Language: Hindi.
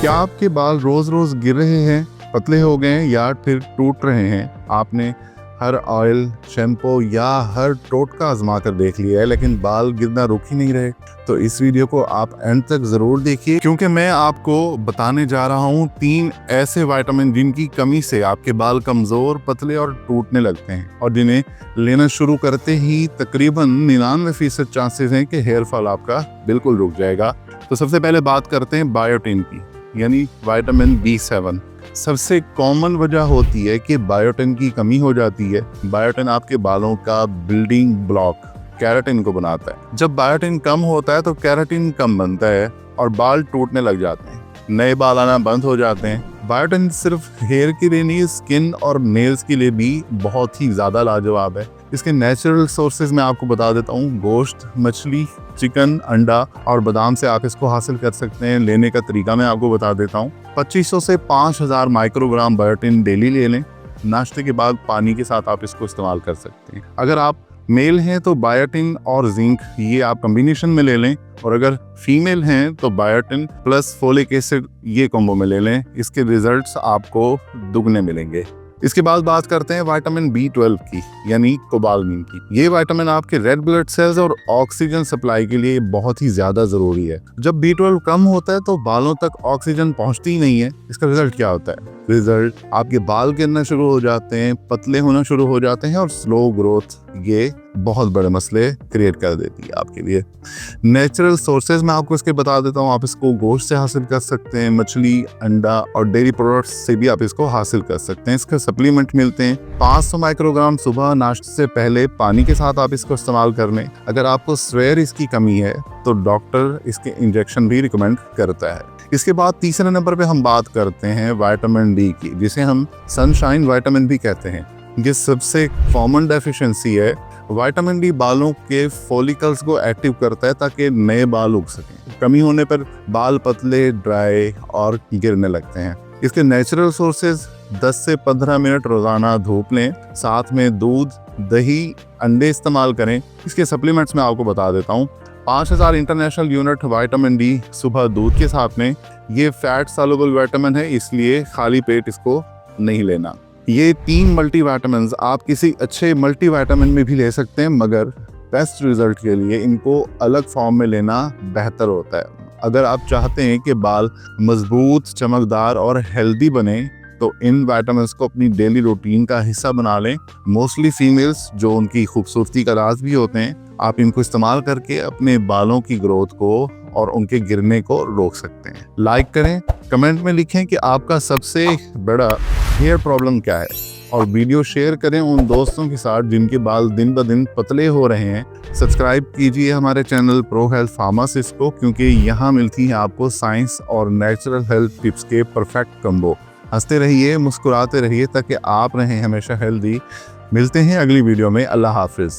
क्या आपके बाल रोज रोज गिर रहे हैं, पतले हो गए हैं या फिर टूट रहे हैं? आपने हर ऑयल, शैम्पू या हर टोटका आजमा कर देख लिया है लेकिन बाल गिरना रुक ही नहीं रहे। तो इस वीडियो को आप एंड तक जरूर देखिए, क्योंकि मैं आपको बताने जा रहा हूँ 3 ऐसे विटामिन जिनकी कमी से आपके बाल कमजोर, पतले और टूटने लगते हैं और जिन्हें लेना शुरू करते ही तकरीबन 99% चांसेस हैं कि हेयर फॉल आपका बिल्कुल रुक जाएगा। तो सबसे पहले बात करते हैं बायोटिन की, यानी विटामिन B7। सबसे कॉमन वजह होती है कि बायोटिन की कमी हो जाती है। बायोटिन आपके बालों का बिल्डिंग ब्लॉक केराटिन को बनाता है। जब बायोटिन कम होता है तो केराटिन कम बनता है और बाल टूटने लग जाते हैं, नए बाल आना बंद हो जाते हैं। बायोटिन सिर्फ हेयर के लिए नहीं, स्किन और नेल्स के लिए भी बहुत ही ज्यादा लाजवाब है। इसके नेचुरल सोर्सेज मैं आपको बता देता हूँ। गोश्त, मछली, चिकन, अंडा और बादाम से आप इसको हासिल कर सकते हैं। लेने का तरीका मैं आपको बता देता हूँ। 2500 से 5000 माइक्रोग्राम बायोटिन डेली ले लें। नाश्ते के बाद पानी के साथ आप इसको इस्तेमाल कर सकते हैं। अगर आप मेल हैं तो बायोटिन और जिंक ये आप कॉम्बिनेशन में ले लें, और अगर फीमेल हैं तो बायोटिन प्लस फोलिक एसिड ये कॉम्बो में ले लें। इसके रिजल्ट्स आपको दुगने मिलेंगे। इसके बाद बात करते हैं विटामिन B12 की, यानी कोबालमिन की। ये विटामिन आपके रेड ब्लड सेल्स और ऑक्सीजन सप्लाई के लिए बहुत ही ज्यादा जरूरी है। जब B12 कम होता है तो बालों तक ऑक्सीजन पहुंचती ही नहीं है। इसका रिजल्ट क्या होता है? रिजल्ट आपके बाल गिरना शुरू हो जाते हैं, पतले होना शुरू हो जाते हैं और स्लो ग्रोथ ये बहुत बड़े मसले क्रिएट कर देती है आपके लिए। नेचुरल सोर्सेज मैं आपको इसके बता देता हूँ। आप इसको गोश्त से हासिल कर सकते हैं, मछली, अंडा और डेयरी प्रोडक्ट्स से भी आप इसको हासिल कर सकते हैं। इसके सप्लीमेंट मिलते हैं। 500 माइक्रोग्राम सुबह नाश्ते से पहले पानी के साथ आप इसको इस्तेमाल कर लें। अगर आपको स्वेयर इसकी कमी है तो डॉक्टर इसके इंजेक्शन भी रिकमेंड करता है। इसके बाद तीसरे नंबर पे हम बात करते हैं विटामिन D की, जिसे हम सनशाइन विटामिन भी कहते हैं। ये सबसे कॉमन डेफिशिएंसी है। विटामिन D बालों के फॉलिकल्स को एक्टिव करता है ताकि नए बाल उग सकें। कमी होने पर बाल पतले, ड्राई और गिरने लगते हैं। इसके नेचुरल सोर्सेज 10 से 15 मिनट रोजाना धूप लें, साथ में दूध, दही, अंडे इस्तेमाल करें। इसके सप्लीमेंट्स मैं आपको बता देता हूँ। 5000 इंटरनेशनल यूनिट विटामिन D सुबह दूध के साथ में। ये फैट सॉल्युबल विटामिन है, इसलिए खाली पेट इसको नहीं लेना। ये 3 मल्टीविटामिन्स आप किसी अच्छे मल्टीविटामिन में भी ले सकते हैं, मगर बेस्ट रिजल्ट के लिए इनको अलग फॉर्म में लेना बेहतर होता है। अगर आप चाहते हैं कि बाल मजबूत, चमकदार और हेल्दी बने तो इन विटामिन्स को अपनी डेली रूटीन का हिस्सा बना लें। मोस्टली फीमेल्स, जो उनकी खूबसूरती का राज भी होते हैं, आप इनको इस्तेमाल करके अपने बालों की ग्रोथ को और उनके गिरने को रोक सकते हैं। लाइक करें, कमेंट में लिखें कि आपका सबसे बड़ा हेयर प्रॉब्लम क्या है, और वीडियो शेयर करें उन दोस्तों के साथ जिनके बाल दिन ब दिन पतले हो रहे हैं। सब्सक्राइब कीजिए हमारे चैनल प्रो हेल्थ फार्मासिस्ट को, क्योंकि यहाँ मिलती है आपको साइंस और नेचुरल हेल्थ टिप्स के परफेक्ट कम्बो। हंसते रहिए, मुस्कुराते रहिए ताकि आप रहें हमेशा हेल्दी। मिलते हैं अगली वीडियो में। अल्लाह हाफिज।